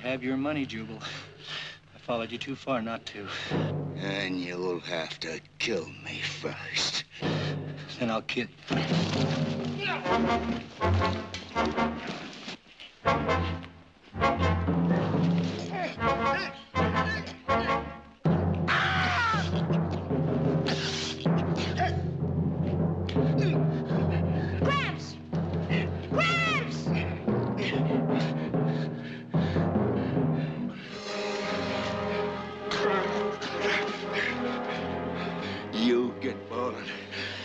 have your money, Jubal. I followed you too far not to. And you'll have to kill me first. Then I'll kill you. You get bowling,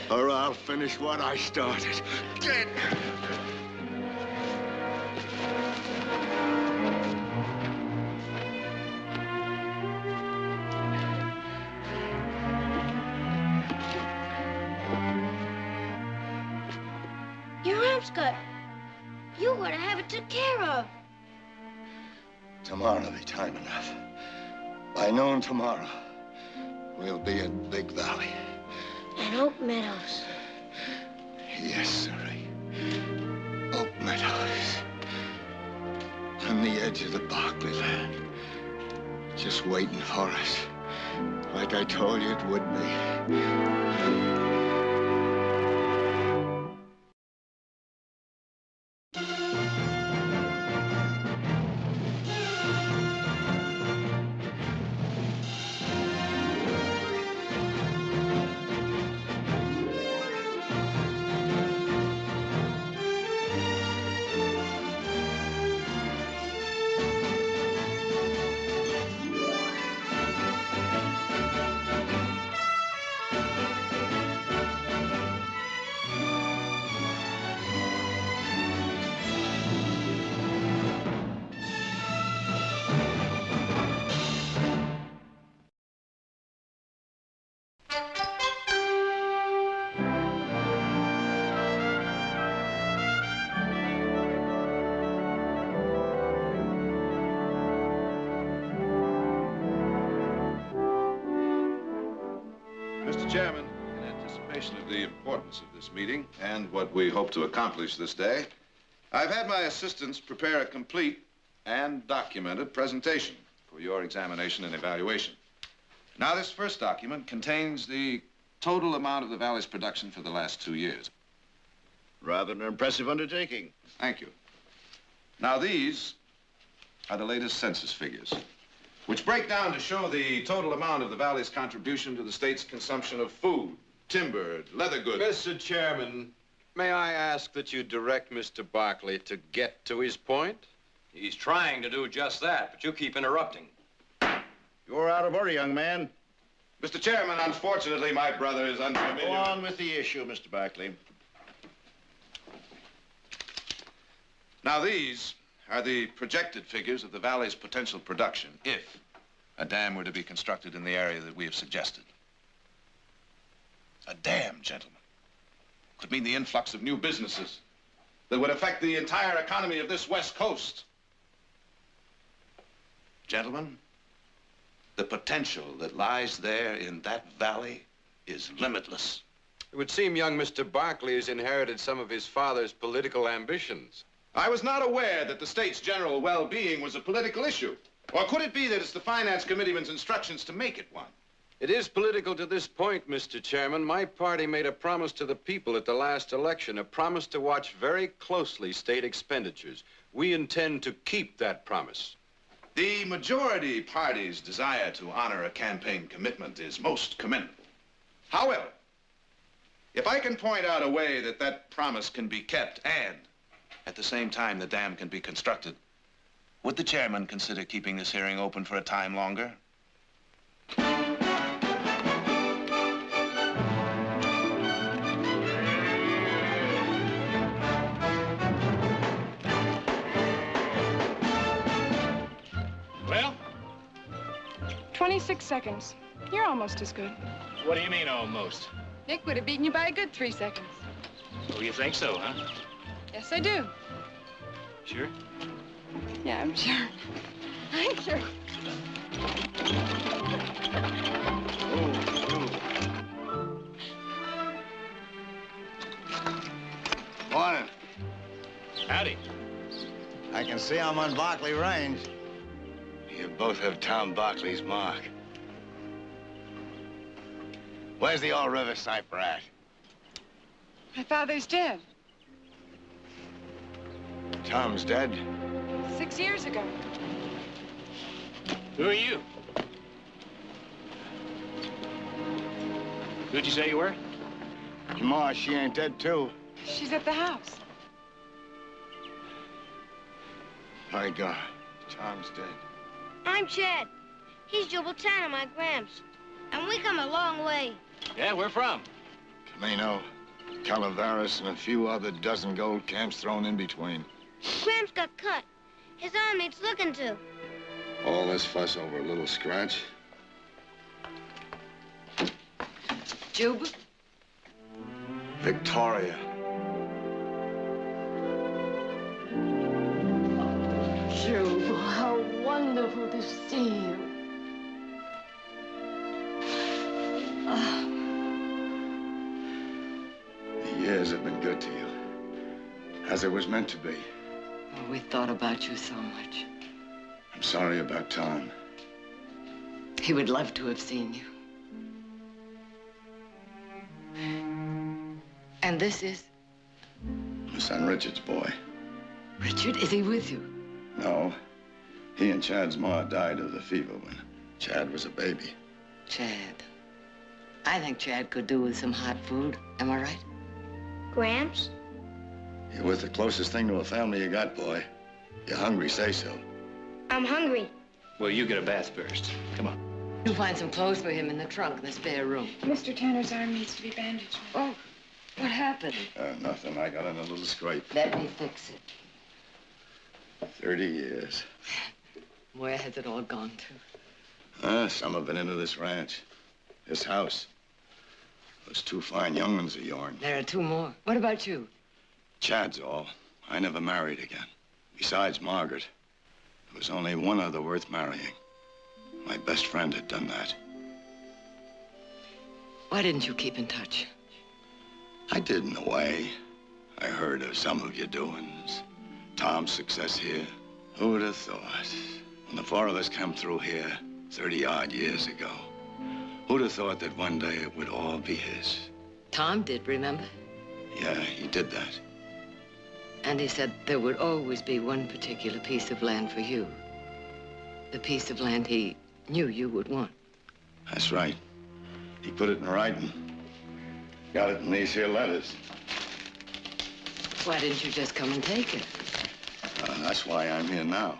or I'll finish what I started. Get! Your arm's cut. You ought to have it took care of. Tomorrow'll be time enough. By noon tomorrow, we'll be at Big Valley. And Oak Meadows. Yes, sirree. Oak Meadows. On the edge of the Barkley land. Just waiting for us. Like I told you it would be. Mr. Chairman, in anticipation of the importance of this meeting and what we hope to accomplish this day, I've had my assistants prepare a complete and documented presentation for your examination and evaluation. Now, this first document contains the total amount of the Valley's production for the last 2 years. Rather an impressive undertaking. Thank you. Now, these are the latest census figures, which break down to show the total amount of the Valley's contribution to the state's consumption of food, timber, leather goods. Mr. Chairman, may I ask that you direct Mr. Barkley to get to his point? He's trying to do just that, but you keep interrupting. You're out of order, young man. Mr. Chairman, unfortunately, my brother is unfamiliar. Go on with the issue, Mr. Barkley. Now, these are the projected figures of the Valley's potential production if a dam were to be constructed in the area that we have suggested. A dam, gentlemen, could mean the influx of new businesses that would affect the entire economy of this West Coast. Gentlemen, the potential that lies there in that valley is limitless. It would seem young Mr. Barkley has inherited some of his father's political ambitions. I was not aware that the state's general well-being was a political issue. Or could it be that it's the Finance Committeeman's instructions to make it one? It is political to this point, Mr. Chairman. My party made a promise to the people at the last election, a promise to watch very closely state expenditures. We intend to keep that promise. The majority party's desire to honor a campaign commitment is most commendable. However, if I can point out a way that that promise can be kept and at the same time the dam can be constructed, would the chairman consider keeping this hearing open for a time longer? Well? 26 seconds. You're almost as good. What do you mean, almost? Nick would have beaten you by a good 3 seconds. Oh, you think so, huh? Yes, I do. Sure? Yeah, I'm sure. I'm sure. Morning. Howdy. I can see I'm on Barkley Range. You both have Tom Barkley's mark. Where's the old river sniper at? My father's dead. Tom's dead. 6 years ago. Who are you? Who'd you say you were? Your ma, she ain't dead, too. She's at the house. My God, Tom's dead. I'm Chad. He's Jubal Tanner, my Gramps. And we come a long way. Yeah, where from? Camino, Calaveras, and a few other dozen gold camps thrown in between. Gramps got cut. His arm needs looking to. All this fuss over a little scratch? Jubal? Victoria. Jubal, how wonderful to see you. The years have been good to you. As it was meant to be. Oh, we thought about you so much. I'm sorry about Tom. He would love to have seen you. And this is? My son Richard's boy. Richard, is he with you? No. He and Chad's ma died of the fever when Chad was a baby. Chad. I think Chad could do with some hot food. Am I right? Gramps? You're with the closest thing to a family you got, boy. You're hungry, say so. I'm hungry. Well, you get a bath first. Come on. You'll find some clothes for him in the trunk in the spare room. Mr. Tanner's arm needs to be bandaged. Oh, what happened? Nothing. I got in a little scrape. Let me fix it. 30 years. Where has it all gone to? Some have been into this ranch. This house. Those two fine young ones of yourn. There are two more. What about you? Chad's all. I never married again. Besides Margaret, there was only one other worth marrying. My best friend had done that. Why didn't you keep in touch? I did in a way. I heard of some of your doings. Tom's success here. Who would have thought? When the four of us came through here 30-odd years ago, who'd have thought that one day it would all be his? Tom did, remember? Yeah, he did that. And he said there would always be one particular piece of land for you. The piece of land he knew you would want. That's right. He put it in writing. Got it in these here letters. Why didn't you just come and take it? That's why I'm here now.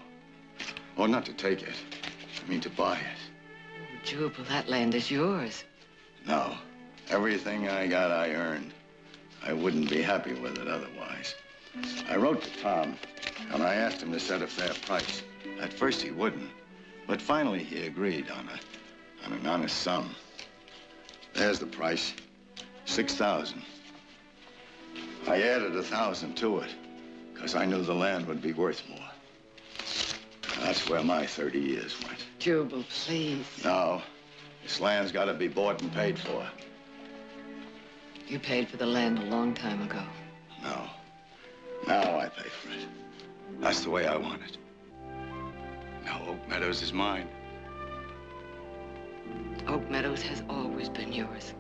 Oh, not to take it. I mean to buy it. Oh, Jubal, that land is yours. No. Everything I got, I earned. I wouldn't be happy with it otherwise. I wrote to Tom, and I asked him to set a fair price. At first, he wouldn't. But finally, he agreed on an honest sum. There's the price. 6,000. I added 1,000 to it, because I knew the land would be worth more. That's where my 30 years went. Jubal, please. No. This land's got to be bought and paid for. You paid for the land a long time ago. No. Now I pay for it. That's the way I want it. Now Oak Meadows is mine. Oak Meadows has always been yours.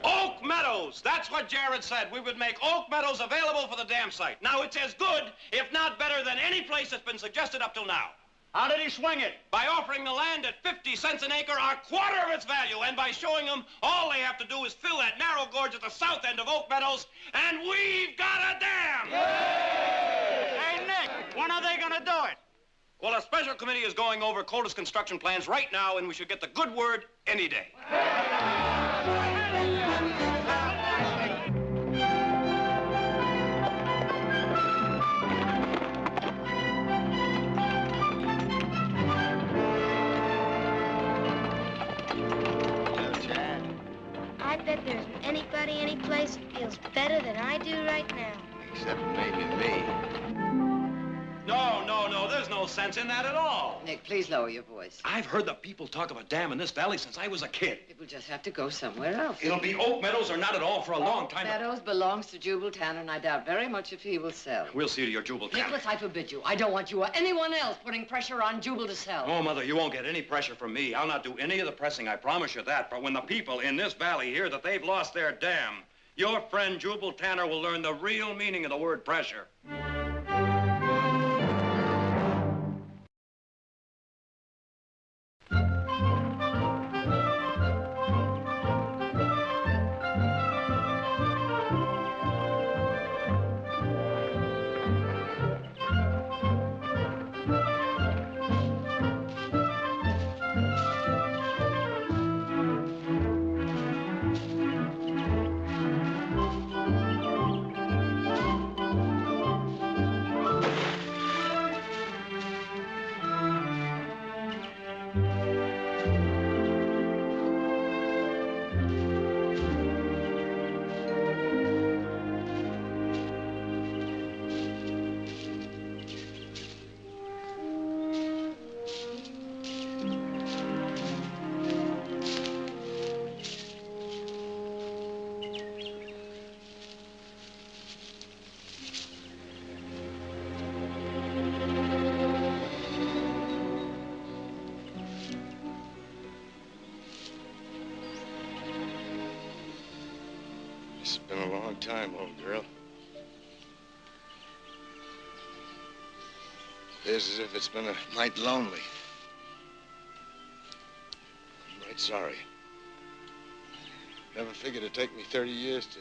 Oak Meadows! That's what Jared said. We would make Oak Meadows available for the dam site. Now, it's as good, if not better, than any place that's been suggested up till now. How did he swing it? By offering the land at 50 cents an acre, a quarter of its value, and by showing them all they have to do is fill that narrow gorge at the south end of Oak Meadows, and we've got a dam! Yay! Hey, Nick, when are they gonna do it? Well, a special committee is going over Coldest construction plans right now, and we should get the good word any day. I bet there isn't anybody, any place that feels better than I do right now. Except maybe me. No, there's no sense in that at all. Nick, please lower your voice. I've heard the people talk of a dam in this valley since I was a kid. It will just have to go somewhere else. It'll be Oak Meadows or not at all for a long time. Meadows belongs to Jubal Tanner, and I doubt very much if he will sell. We'll see to your Jubal Tanner. Nicholas, I forbid you. I don't want you or anyone else putting pressure on Jubal to sell. Oh, Mother, you won't get any pressure from me. I'll not do any of the pressing, I promise you that. But when the people in this valley hear that they've lost their dam, your friend Jubal Tanner will learn the real meaning of the word pressure. It's been a long time, old girl. Feels as if it's been a mite lonely. I'm right sorry. Never figured it'd take me 30 years to...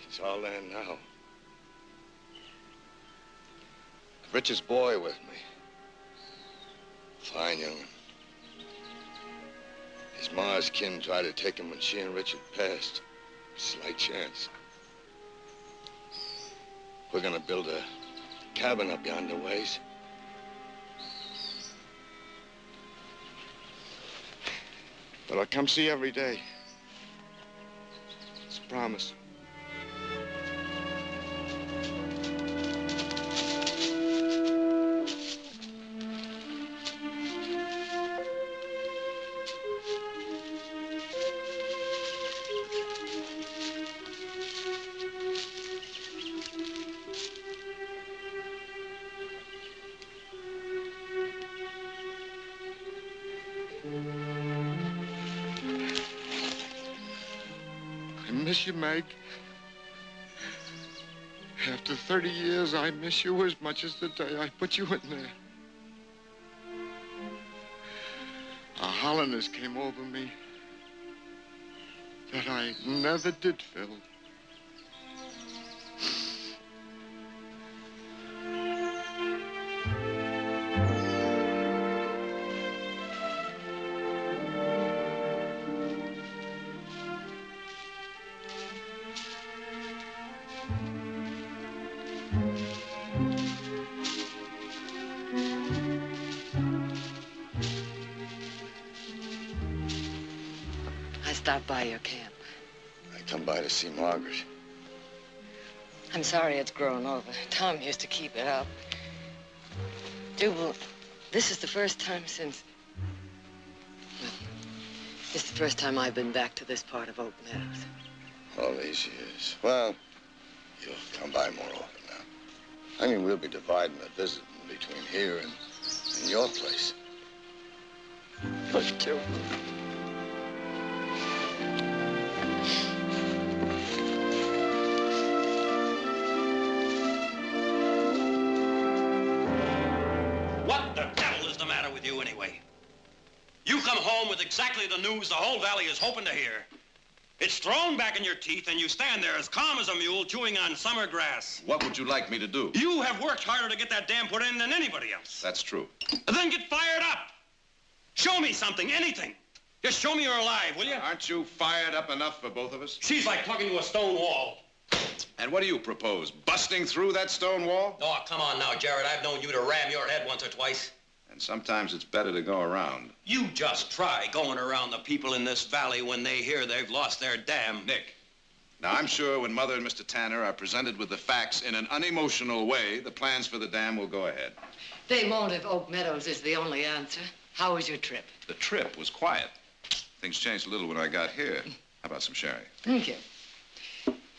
It's all there now. Richard's boy with me. Fine young'un. His ma's kin tried to take him when she and Richard passed. Slight chance. We're gonna build a cabin up yonder ways. But I'll come see you every day. It's a promise. I miss you, Meg. After 30 years, I miss you as much as the day I put you in there. A hollowness came over me that I never did feel. Stop by your camp. I come by to see Margaret. I'm sorry it's grown over. Tom used to keep it up. Jubal, this is the first time since... Well, this is the first time I've been back to this part of Oak Meadows. All these years. Well, you'll come by more often now. I mean, we'll be dividing a visit between here and your place. But Jubal... You come home with exactly the news the whole valley is hoping to hear. It's thrown back in your teeth, and you stand there as calm as a mule chewing on summer grass. What would you like me to do? You have worked harder to get that dam put in than anybody else. That's true. Then get fired up. Show me something, anything. Just show me you're alive, will you? Aren't you fired up enough for both of us? She's like plugging to a stone wall. And what do you propose? Busting through that stone wall? Oh, come on now, Jared. I've known you to ram your head once or twice. And sometimes it's better to go around. You just try going around the people in this valley when they hear they've lost their dam. Nick, Now, I'm sure when Mother and Mr. Tanner are presented with the facts in an unemotional way, the plans for the dam will go ahead. They won't if Oak Meadows is the only answer. How was your trip? The trip was quiet. Things changed a little when I got here. How about some sherry? Thank you.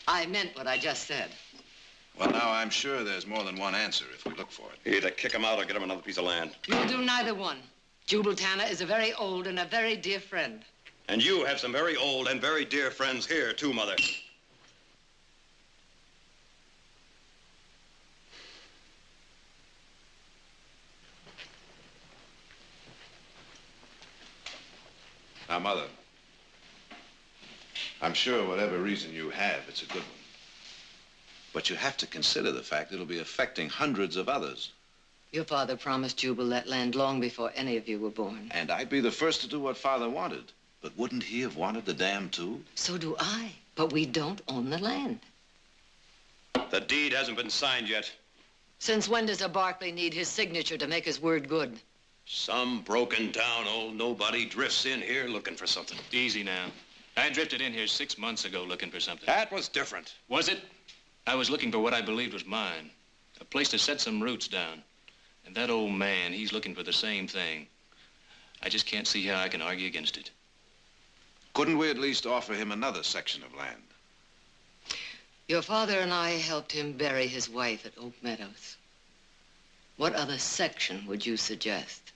I meant what I just said. Well, now, I'm sure there's more than one answer if we look for it. Either kick him out or get him another piece of land. You'll do neither one. Jubal Tanner is a very old and a very dear friend. And you have some very old and very dear friends here, too, Mother. Now, Mother, I'm sure whatever reason you have, it's a good one. But you have to consider the fact it'll be affecting hundreds of others. Your father promised Jubal that land long before any of you were born. And I'd be the first to do what Father wanted. But wouldn't he have wanted the dam, too? So do I. But we don't own the land. The deed hasn't been signed yet. Since when does a Barkley need his signature to make his word good? Some broken-down old nobody drifts in here looking for something. Easy now. I drifted in here 6 months ago looking for something. That was different. Was it? I was looking for what I believed was mine. A place to set some roots down. And that old man, he's looking for the same thing. I just can't see how I can argue against it. Couldn't we at least offer him another section of land? Your father and I helped him bury his wife at Oak Meadows. What other section would you suggest?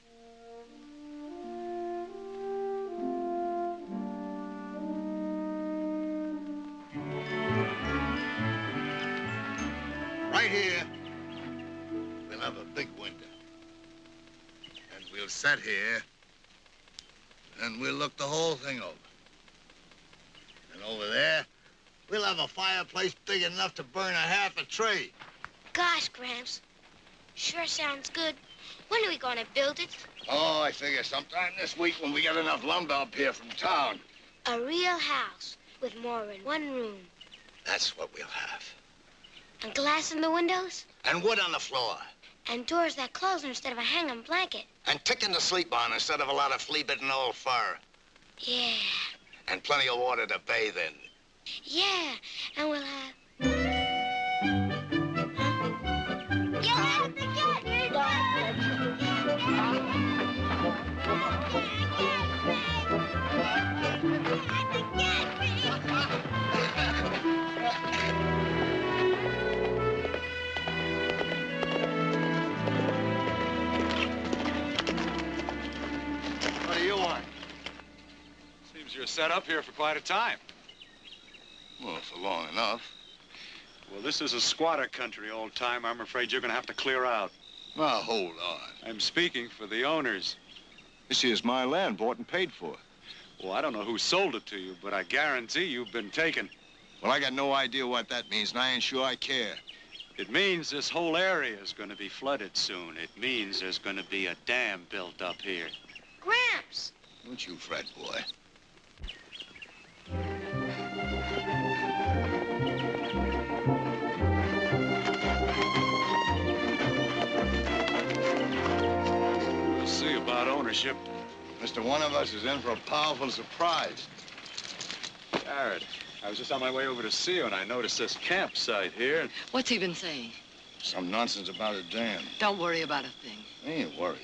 Right here, we'll have a big window. And we'll sit here, and we'll look the whole thing over. And over there, we'll have a fireplace big enough to burn a half a tree. Gosh, Gramps. Sure sounds good. When are we going to build it? Oh, I figure sometime this week when we get enough lumber up here from town. A real house with more than one room. That's what we'll have. And glass in the windows. And wood on the floor. And doors that close instead of a hanging blanket. And ticking to sleep on instead of a lot of flea-bitten old fur. Yeah. And plenty of water to bathe in. Yeah. And we'll have... You have to get me What do you want? Seems you're set up here for quite a time. Well, for long enough. Well, this is a squatter country, old time. I'm afraid you're going to have to clear out. Now, hold on. I'm speaking for the owners. This is my land, bought and paid for. Well, I don't know who sold it to you, but I guarantee you've been taken. Well, I got no idea what that means, and I ain't sure I care. It means this whole area is going to be flooded soon. It means there's going to be a dam built up here. Gramps! Don't you fret, boy. We'll see about ownership. Mr. One of us is in for a powerful surprise. Jared, I was just on my way over to see you, and I noticed this campsite here. What's he been saying? Some nonsense about a dam. Don't worry about a thing. I ain't worried.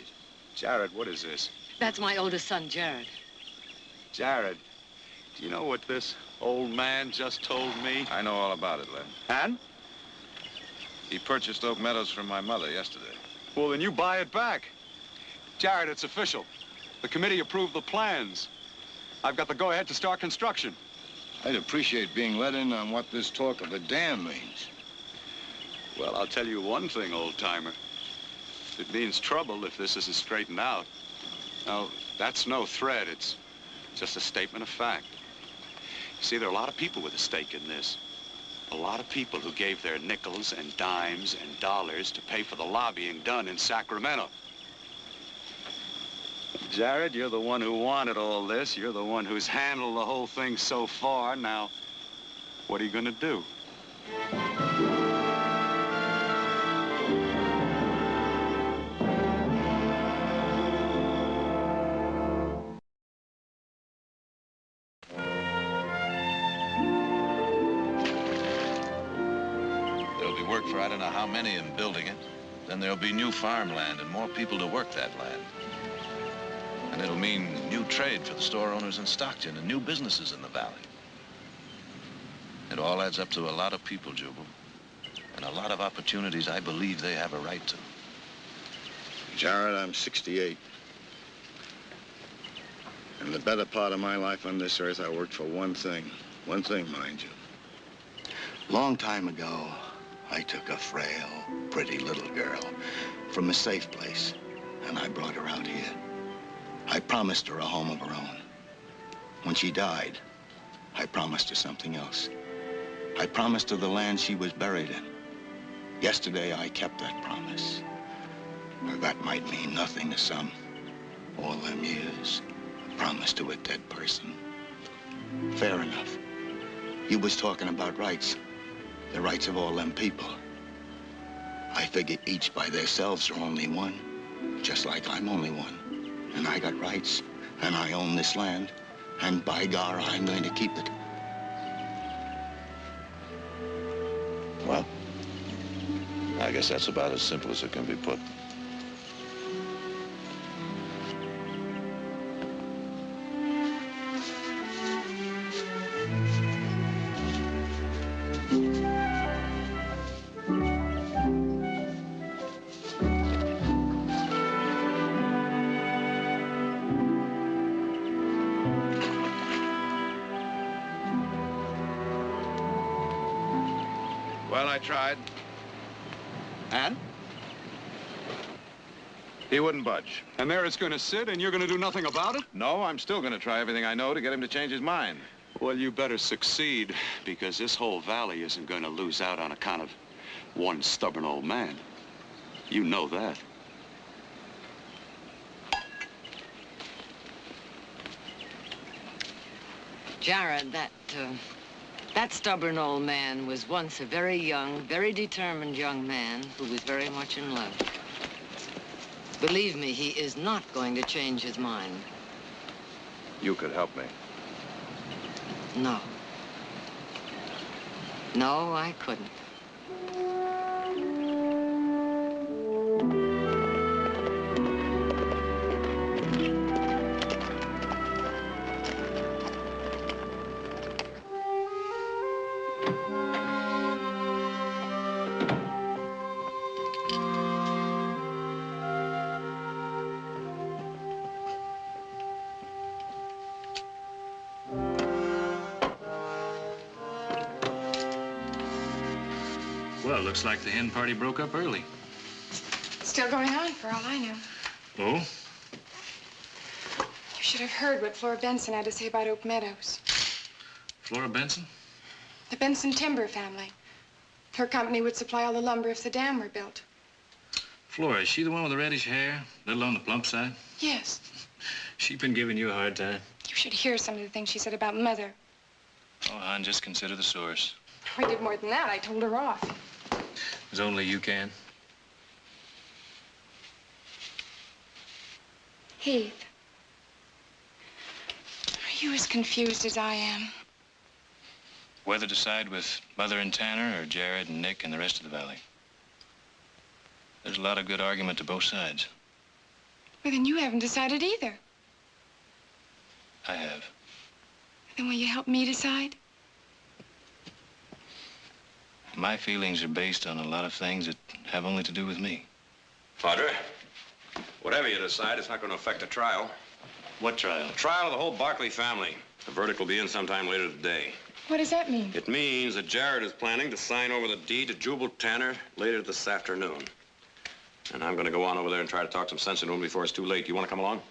Jared, what is this? That's my oldest son, Jared. Jared, do you know what this old man just told me? I know all about it, Len. And? He purchased Oak Meadows from my mother yesterday. Well, then you buy it back. Jared, it's official. The committee approved the plans. I've got the go-ahead to start construction. I'd appreciate being let in on what this talk of a dam means. Well, I'll tell you one thing, old-timer. It means trouble if this isn't straightened out. Now, that's no threat. It's just a statement of fact. You see, there are a lot of people with a stake in this. A lot of people who gave their nickels and dimes and dollars to pay for the lobbying done in Sacramento. Jared, you're the one who wanted all this. You're the one who's handled the whole thing so far. Now, what are you gonna do? for I don't know how many in building it, then there'll be new farmland and more people to work that land. And it'll mean new trade for the store owners in Stockton and new businesses in the valley. It all adds up to a lot of people, Jubal, and a lot of opportunities I believe they have a right to. Jared, I'm 68. In the better part of my life on this earth, I worked for one thing, mind you. Long time ago, I took a frail, pretty little girl from a safe place, and I brought her out here. I promised her a home of her own. When she died, I promised her something else. I promised her the land she was buried in. Yesterday, I kept that promise. Now, that might mean nothing to some. All them years, a promise to a dead person. Fair enough. You was talking about rights. The rights of all them people. I figure each by themselves are only one, just like I'm only one. And I got rights, and I own this land, and by gar, I'm going to keep it. Well, I guess that's about as simple as it can be put. Well, I tried. And? He wouldn't budge. And there it's going to sit, and you're going to do nothing about it? No, I'm still going to try everything I know to get him to change his mind. Well, you better succeed, because this whole valley isn't going to lose out on account of one stubborn old man. You know that. Jared, that stubborn old man was once a very young, very determined young man who was very much in love. Believe me, he is not going to change his mind. You could help me. No. No, I couldn't. Well, looks like the hen party broke up early. Still going on, for all I know. Oh? You should have heard what Flora Benson had to say about Oak Meadows. Flora Benson? The Benson timber family. Her company would supply all the lumber if the dam were built. Flora, is she the one with the reddish hair? A little on the plump side? Yes. She's been giving you a hard time. You should hear some of the things she said about Mother. Oh, hon, just consider the source. I did more than that. I told her off. As only you can. Heath. Are you as confused as I am? Whether to side with Mother and Tanner or Jared and Nick and the rest of the valley. There's a lot of good argument to both sides. Well, then you haven't decided either. I have. Then will you help me decide? My feelings are based on a lot of things that have only to do with me. Padre, whatever you decide, it's not going to affect the trial. What trial? The trial of the whole Barkley family. The verdict will be in sometime later today. What does that mean? It means that Jared is planning to sign over the deed to Jubal Tanner later this afternoon. And I'm going to go on over there and try to talk some sense into him before it's too late. You want to come along?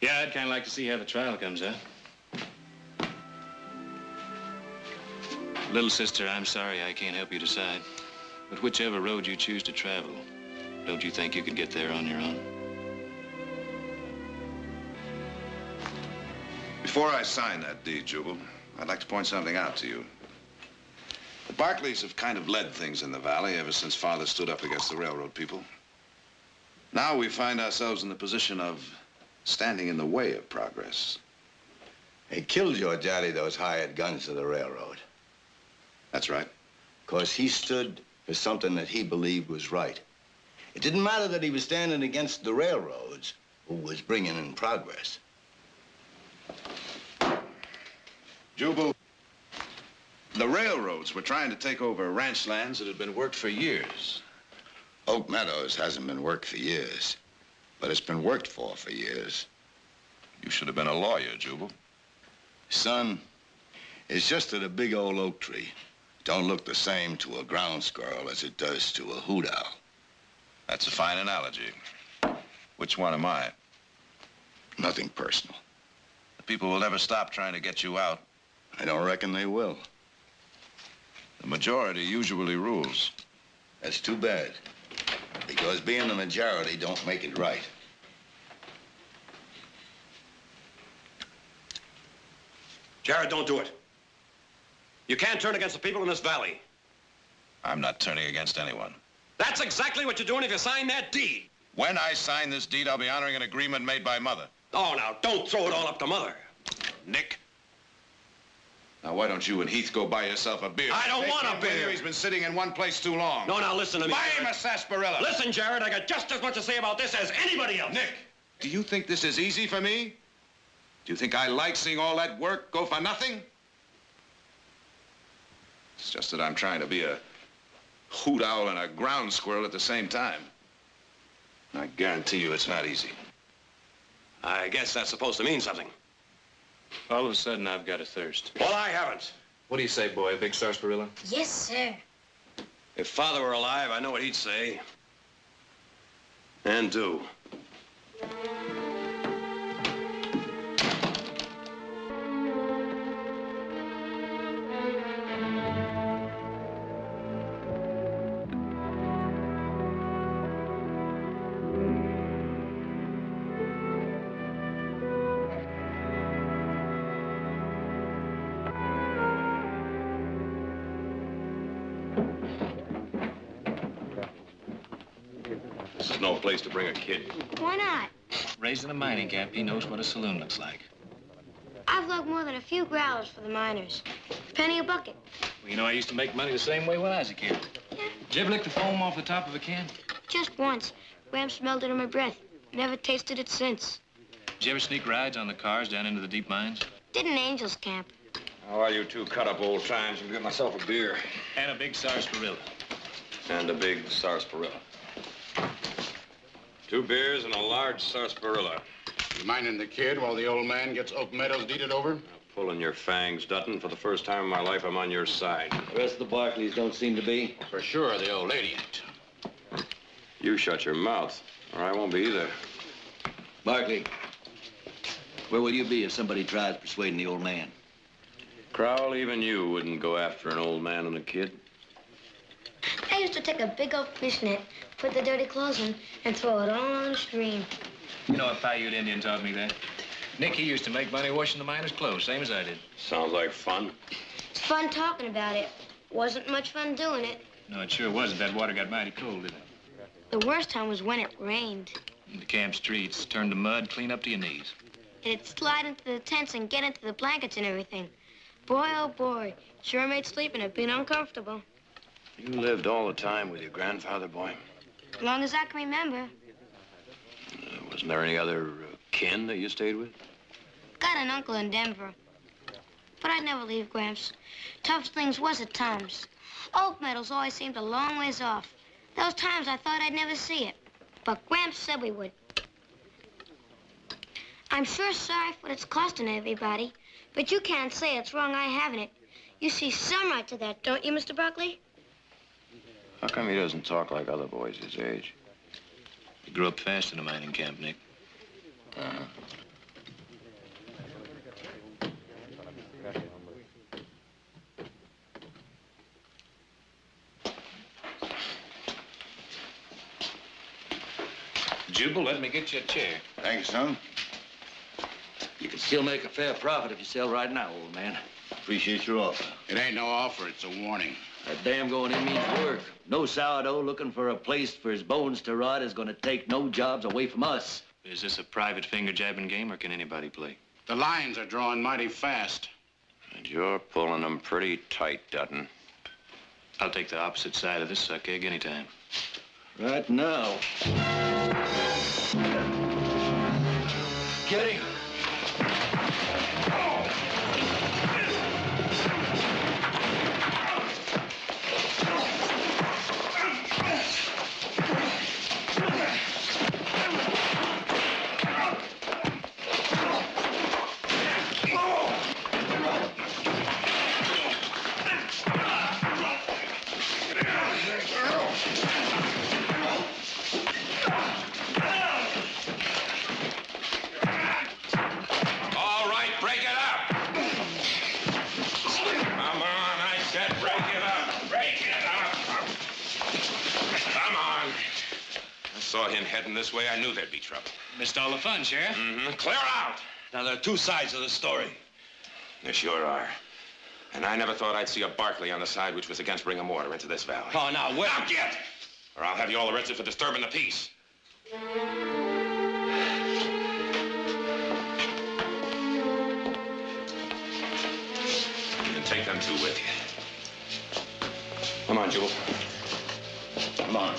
Yeah, I'd kind of like to see how the trial comes out. Little sister, I'm sorry I can't help you decide. But whichever road you choose to travel, don't you think you could get there on your own? Before I sign that deed, Jubal, I'd like to point something out to you. The Barkleys have kind of led things in the valley ever since Father stood up against the railroad people. Now we find ourselves in the position of standing in the way of progress. They killed your daddy, those hired guns of the railroad. That's right. 'Cause he stood for something that he believed was right. It didn't matter that he was standing against the railroads, who was bringing in progress. Jubal, the railroads were trying to take over ranch lands that had been worked for years. Oak Meadows hasn't been worked for years, but it's been worked for years. You should have been a lawyer, Jubal. Son, it's just that a big old oak tree don't look the same to a ground squirrel as it does to a hoot owl. That's a fine analogy. Which one am I? Nothing personal. The people will never stop trying to get you out. I don't reckon they will. The majority usually rules. That's too bad, because being the majority don't make it right. Jared, don't do it. You can't turn against the people in this valley. I'm not turning against anyone. That's exactly what you're doing if you sign that deed. When I sign this deed, I'll be honoring an agreement made by Mother. Oh, now, don't throw it all up to Mother. Nick. Now, why don't you and Heath go buy yourself a beer? I don't want a beer. He's been sitting in one place too long. No, now, listen to me. Buy him a sarsaparilla. Listen, Jared, I got just as much to say about this as anybody else. Nick, do you think this is easy for me? Do you think I like seeing all that work go for nothing? It's just that I'm trying to be a hoot owl and a ground squirrel at the same time. I guarantee you it's not easy. I guess that's supposed to mean something. All of a sudden, I've got a thirst. Well, I haven't. What do you say, boy? A big sarsaparilla? Yes, sir. If Father were alive, I know what he'd say. And do. This is no place to bring a kid. Why not? Raised in a mining camp, he knows what a saloon looks like. I've lugged more than a few growlers for the miners. Penny a bucket. Well, you know, I used to make money the same way when I was a kid. Yeah. Did you ever lick the foam off the top of a can? Just once. Graham smelled it in my breath. Never tasted it since. Did you ever sneak rides on the cars down into the deep mines? Did in Angel's Camp. Oh, while you two cut up old times, I'll get myself a beer. And a big sarsaparilla. And a big sarsaparilla. 2 beers and a large sarsaparilla. You minding the kid while the old man gets Oak Meadows deeded over? Now, pulling your fangs, Dutton. For the first time in my life, I'm on your side. The rest of the Barclays don't seem to be. For sure, the old lady ain't. You shut your mouth, or I won't be either. Barclay, where will you be if somebody tries persuading the old man? Crowell, even you wouldn't go after an old man and a kid. I used to take a big old fish net, put the dirty clothes in, and throw it all on the stream. You know, a Paiute Indian taught me that. Nick, he used to make money washing the miners' clothes, same as I did. Sounds like fun. It's fun talking about it. Wasn't much fun doing it. No, it sure wasn't. That water got mighty cold, didn't it? The worst time was when it rained. The camp streets turned to mud clean up to your knees. It'd slide into the tents and get into the blankets and everything. Boy, oh boy, sure made sleeping it being uncomfortable. You lived all the time with your grandfather, boy? As long as I can remember. Wasn't there any other kin that you stayed with? Got an uncle in Denver. But I'd never leave Gramps. Tough things was at times. Oak Meadows always seemed a long ways off. Those times I thought I'd never see it. But Gramps said we would. I'm sure sorry for what it's costing everybody. But you can't say it's wrong I having it. You see some right to that, don't you, Mr. Buckley? How come he doesn't talk like other boys his age? He grew up fast in a mining camp, Nick. Jubal, let me get you a chair. Thanks, son. You can still make a fair profit if you sell right now, old man. Appreciate your offer. It ain't no offer, it's a warning. That dam going in means work. No sourdough looking for a place for his bones to rot is going to take no jobs away from us. Is this a private finger-jabbing game, or can anybody play? The lines are drawing mighty fast. And you're pulling them pretty tight, Dutton. I'll take the opposite side of this suck egg anytime. Right now. Get him. Heading this way, I knew there'd be trouble. Missed all the fun, Sheriff. Mm-hmm. Clear out! Now, there are two sides of the story. There sure are. And I never thought I'd see a Barkley on the side which was against bringing water into this valley. Oh, now, wait. Now, get! Or I'll have you all arrested for disturbing the peace. You can take them two with you. Come on, Jubal. Come on.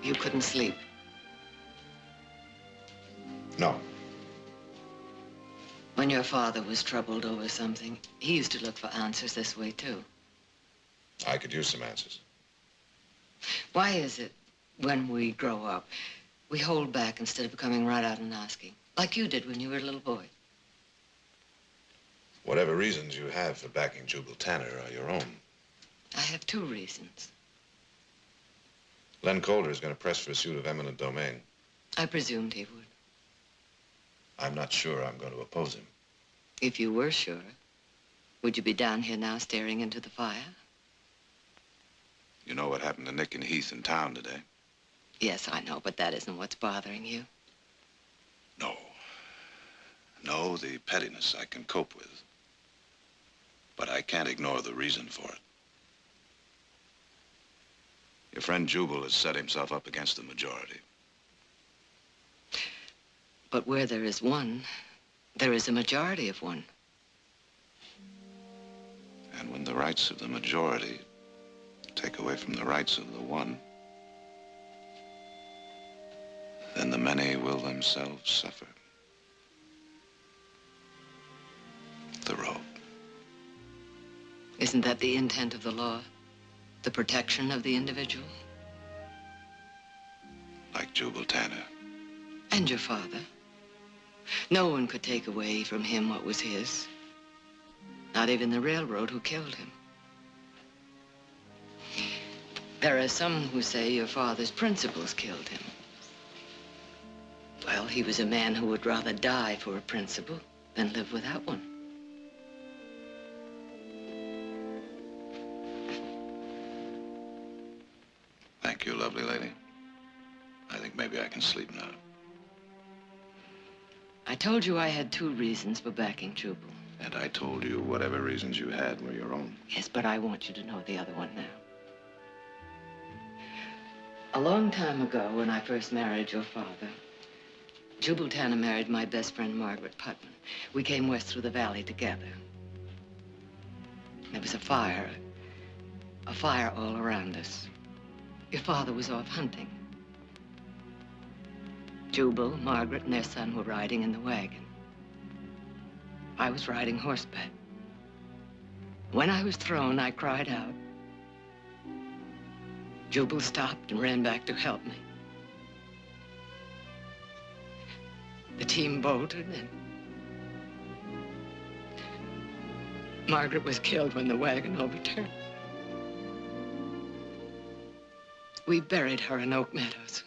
You couldn't sleep. No. When your father was troubled over something, he used to look for answers this way, too. I could use some answers. Why is it, when we grow up, we hold back instead of coming right out and asking, like you did when you were a little boy? Whatever reasons you have for backing Jubal Tanner are your own. I have two reasons. Len Calder is going to press for a suit of eminent domain. I presumed he would. I'm not sure I'm going to oppose him. If you were sure, would you be down here now staring into the fire? You know what happened to Nick and Heath in town today? Yes, I know, but that isn't what's bothering you. No. No, the pettiness I can cope with. But I can't ignore the reason for it. Your friend Jubal has set himself up against the majority. But where there is one, there is a majority of one. And when the rights of the majority take away from the rights of the one, then the many will themselves suffer. The road. Isn't that the intent of the law? The protection of the individual? Like Jubal Tanner. And your father. No one could take away from him what was his. Not even the railroad who killed him. There are some who say your father's principles killed him. Well, he was a man who would rather die for a principle than live without one. Thank you, lovely lady. I think maybe I can sleep now. I told you I had two reasons for backing Jubal. And I told you whatever reasons you had were your own. Yes, but I want you to know the other one now. A long time ago, when I first married your father, Jubal Tanner married my best friend, Margaret Putman. We came west through the valley together. There was a fire all around us. Your father was off hunting. Jubal, Margaret, and their son were riding in the wagon. I was riding horseback. When I was thrown, I cried out. Jubal stopped and ran back to help me. The team bolted, and Margaret was killed when the wagon overturned. We buried her in Oak Meadows.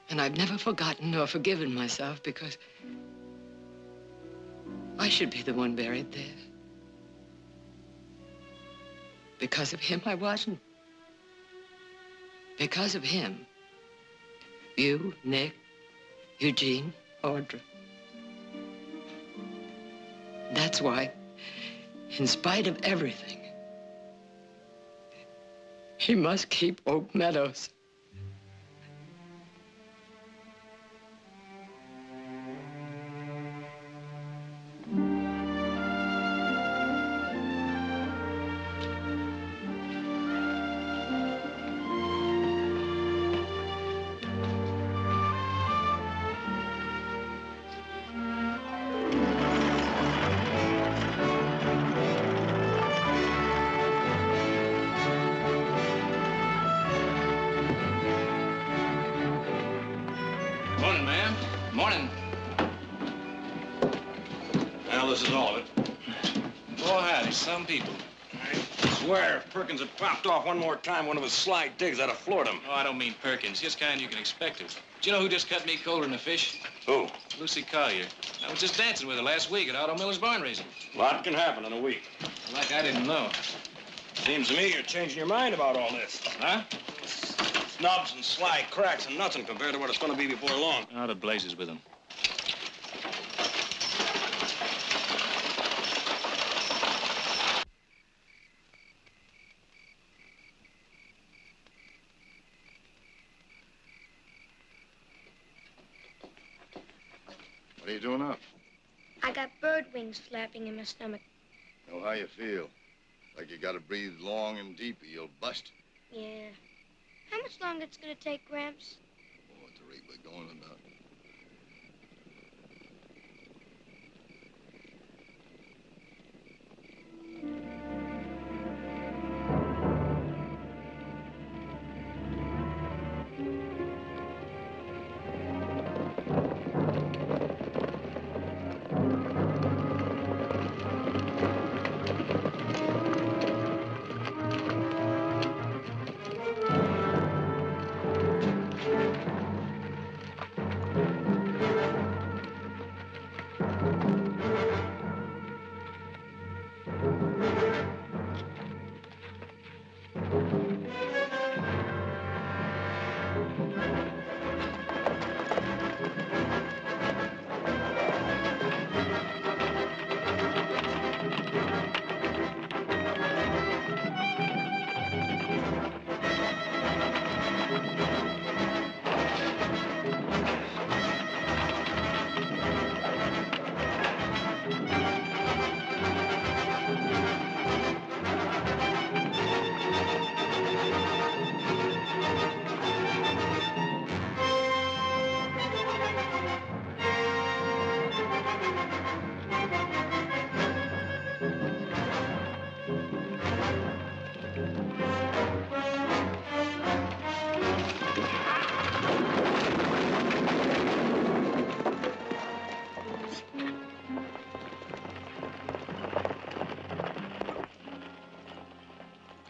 And I've never forgotten nor forgiven myself because I should be the one buried there. Because of him, I wasn't. Because of him, you, Nick, Eugene, Audra. That's why, in spite of everything, he must keep Oak Meadows. Morning, ma'am. Morning. Well, this is all of it. Boy, howdy, some people. I swear, if Perkins had popped off one more time, one of his sly digs, I'd have floored him. Oh, I don't mean Perkins. Just kind you can expect it. Do you know who just cut me colder than a fish? Who? Lucy Collier. I was just dancing with her last week at Otto Miller's barn raising. A lot can happen in a week. Like I didn't know. Seems to me you're changing your mind about all this. Huh? Snubs and sly cracks and nothing compared to what it's going to be before long. Out of blazes with them. What are you doing up? I got bird wings flapping in my stomach. Know how you feel. Like you gotta breathe long and deep or you'll bust. Yeah. How much longer it's gonna take, Gramps? Oh, at the rate we're going about.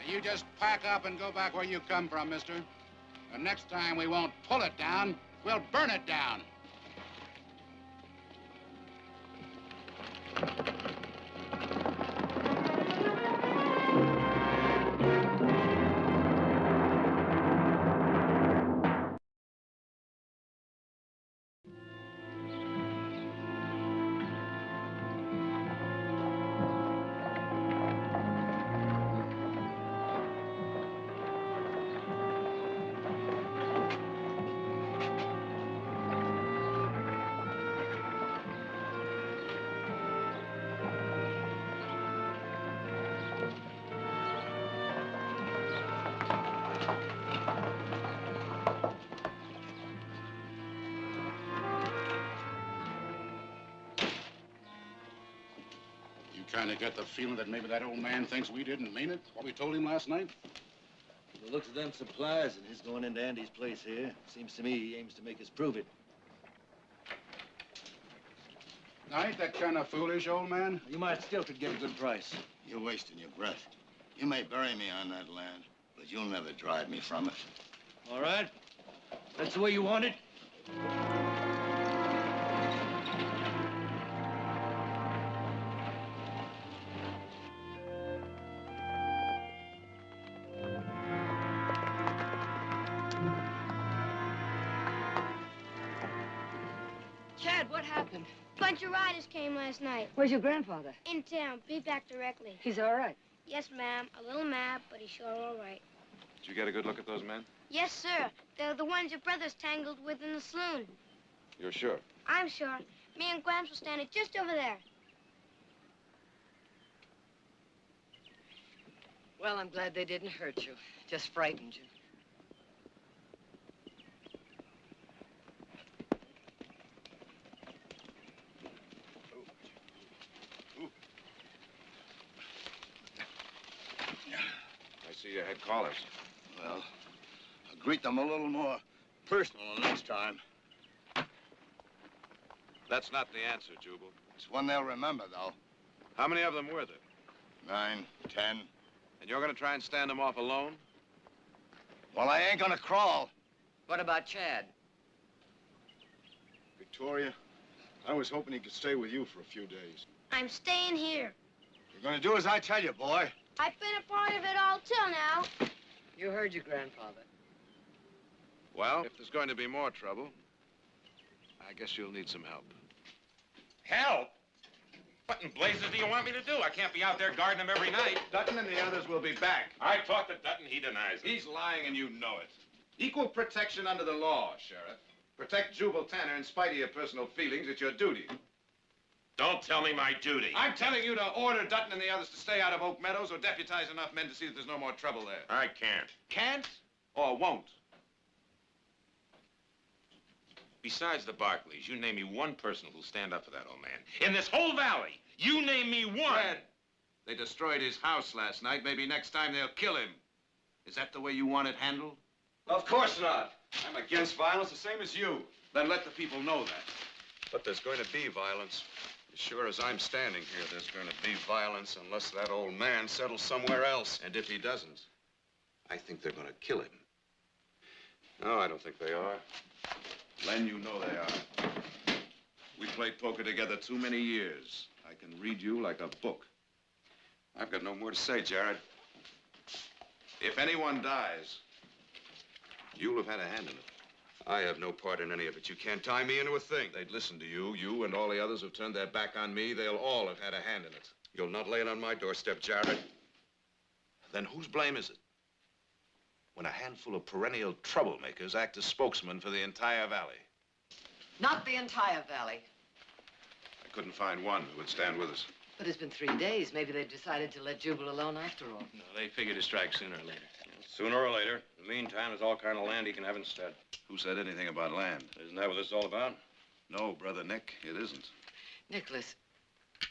You just pack up and go back where you come from, mister. And next time we won't pull it down, we'll burn it down. Kind of get the feeling that maybe that old man thinks we didn't mean it, what we told him last night? From the looks of them supplies and his going into Andy's place here, seems to me he aims to make us prove it. Now, ain't that kind of foolish, old man? You might still could get a good price. You're wasting your breath. You may bury me on that land, but you'll never drive me from it. All right. That's the way you want it? Chad, what happened? Bunch of riders came last night. Where's your grandfather? In town. Be back directly. He's all right. Yes, ma'am. A little mad, but he's sure all right. Did you get a good look at those men? Yes, sir. They're the ones your brother's tangled with in the saloon. You're sure? I'm sure. Me and Gramps were standing just over there. Well, I'm glad they didn't hurt you. Just frightened you. I see you had callers. Well, I'll greet them a little more personal next time. That's not the answer, Jubal. It's one they'll remember, though. How many of them were there? 9, 10. And you're going to try and stand them off alone? Well, I ain't gonna crawl. What about Chad? Victoria, I was hoping he could stay with you for a few days. I'm staying here. You're gonna do as I tell you, boy. I've been a part of it all till now. You heard your grandfather. Well, if there's going to be more trouble, I guess you'll need some help. Help? What in blazes do you want me to do? I can't be out there guarding them every night. Dutton and the others will be back. I talked to Dutton, he denies it. He's lying and you know it. Equal protection under the law, Sheriff. Protect Jubal Tanner in spite of your personal feelings. It's your duty. Don't tell me my duty. I'm telling you to order Dutton and the others to stay out of Oak Meadows or deputize enough men to see that there's no more trouble there. I can't. Can't or won't? Besides the Barclays, you name me one person who'll stand up for that old man. In this whole valley, you name me one. Fred, they destroyed his house last night. Maybe next time they'll kill him. Is that the way you want it handled? Of course not. I'm against violence the same as you. Then let the people know that. But there's going to be violence. As sure as I'm standing here, there's going to be violence unless that old man settles somewhere else. And if he doesn't, I think they're going to kill him. No, I don't think they are. Len, you know they are. We played poker together too many years. I can read you like a book. I've got no more to say, Jared. If anyone dies, You'll have had a hand in it. I have no part in any of it. You can't tie me into a thing. they'd listen to you. You and all the others who've turned their back on me, they'll all have had a hand in it. You'll not lay it on my doorstep, Jared. Then whose blame is it? When a handful of perennial troublemakers act as spokesmen for the entire valley. Not the entire valley. I couldn't find one who would stand with us. But it's been 3 days. Maybe they've decided to let Jubal alone after all. No, they figure to strike sooner or later. Sooner or later. In the meantime, there's all kind of land he can have instead. Who said anything about land? Isn't that what this is all about? No, Brother Nick, it isn't. Nicholas,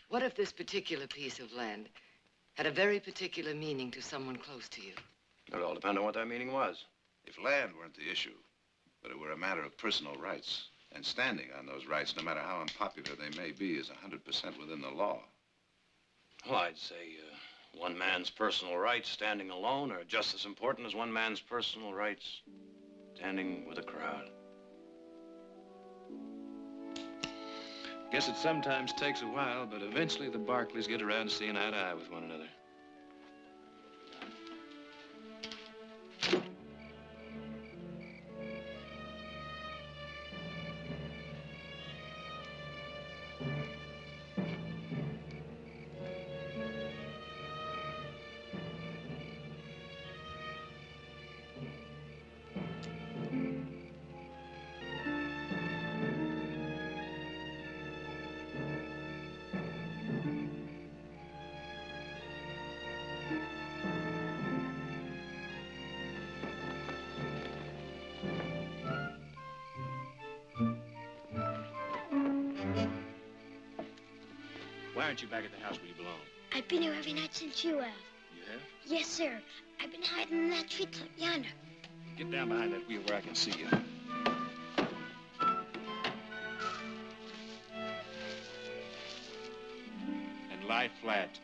what if this particular piece of land had a very particular meaning to someone close to you? It all depends on what that meaning was. If land weren't the issue, but it were a matter of personal rights, and standing on those rights, no matter how unpopular they may be, is 100% within the law. Well, I'd say one man's personal rights standing alone are just as important as one man's personal rights standing with a crowd. Guess it sometimes takes a while, but eventually the Barclays get around to seeing eye to eye with one another. Why aren't you back at the house where you belong? I've been here every night since you have. You have? Yes, sir. I've been hiding in that tree clump yonder. Get down behind that wheel where I can see you. lie flat.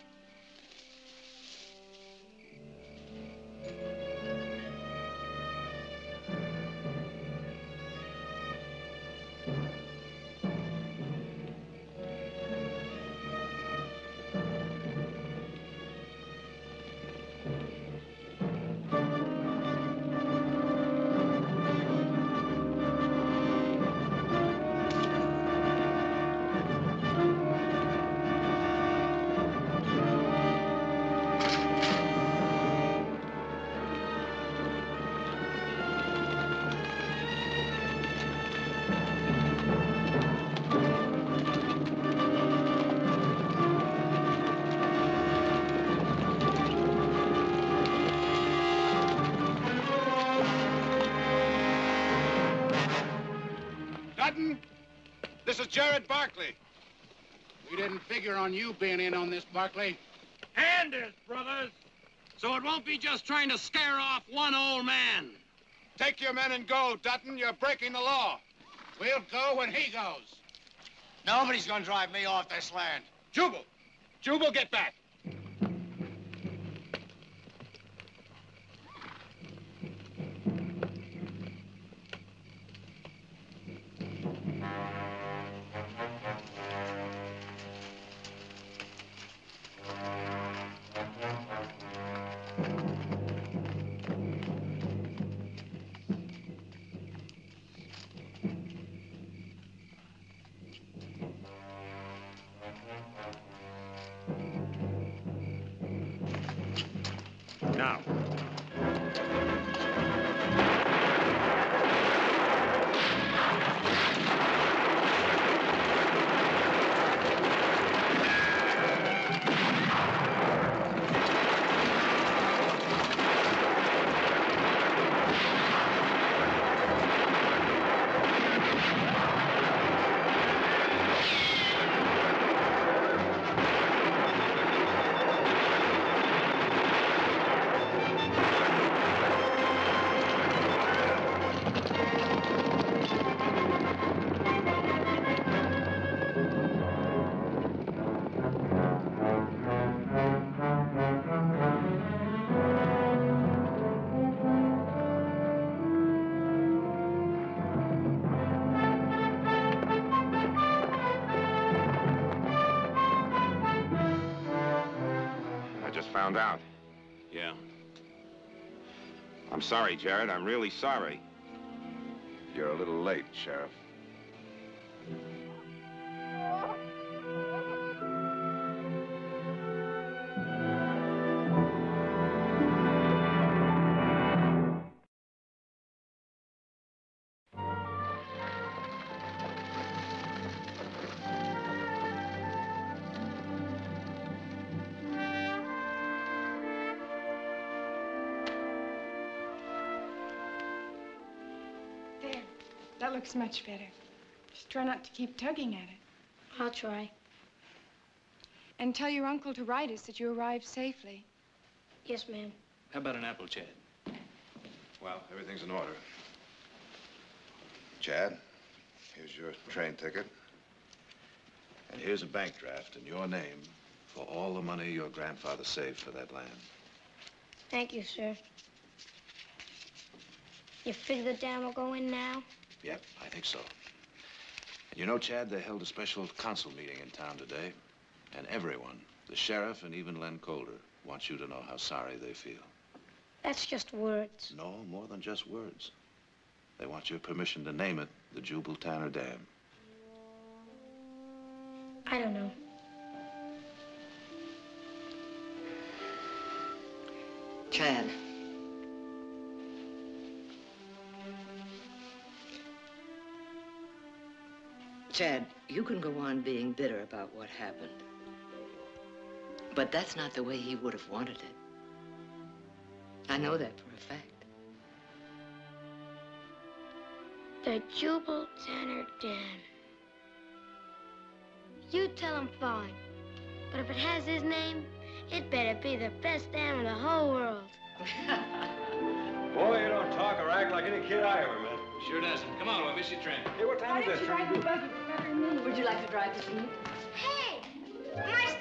Dutton, this is Jared Barkley. We didn't figure on you being in on this, Barkley. Hand it, brothers, so it won't be just trying to scare off one old man. Take your men and go, Dutton. You're breaking the law. We'll go when he goes. Nobody's gonna drive me off this land. Jubal! Jubal, get back! Now. Found out. Yeah. I'm sorry, Jared. I'm really sorry. You're a little late, Sheriff. There. That looks much better. Just try not to keep tugging at it. I'll try. And tell your uncle to write us that you arrived safely. Yes, ma'am. How about an apple, Chad? Well, everything's in order. Chad, here's your train ticket. And here's a bank draft in your name for all the money your grandfather saved for that land. Thank you, sir. You figure the dam will go in now? Yep, I think so. And you know, Chad, they held a special council meeting in town today. And everyone, the sheriff and even Len Calder, wants you to know how sorry they feel. That's just words. No, more than just words. They want your permission to name it the Jubal Tanner Dam. I don't know. Chad. Chad, you can go on being bitter about what happened. But that's not the way he would have wanted it. I know that for a fact. The Jubal Tanner Dam. You tell him fine. But if it has his name, it better be the best dam in the whole world. Boy, you don't talk or act like any kid I ever met. Sure doesn't. Come on, we'll miss your train. Hey, what time is this? Would you like to drive this evening? Hey! My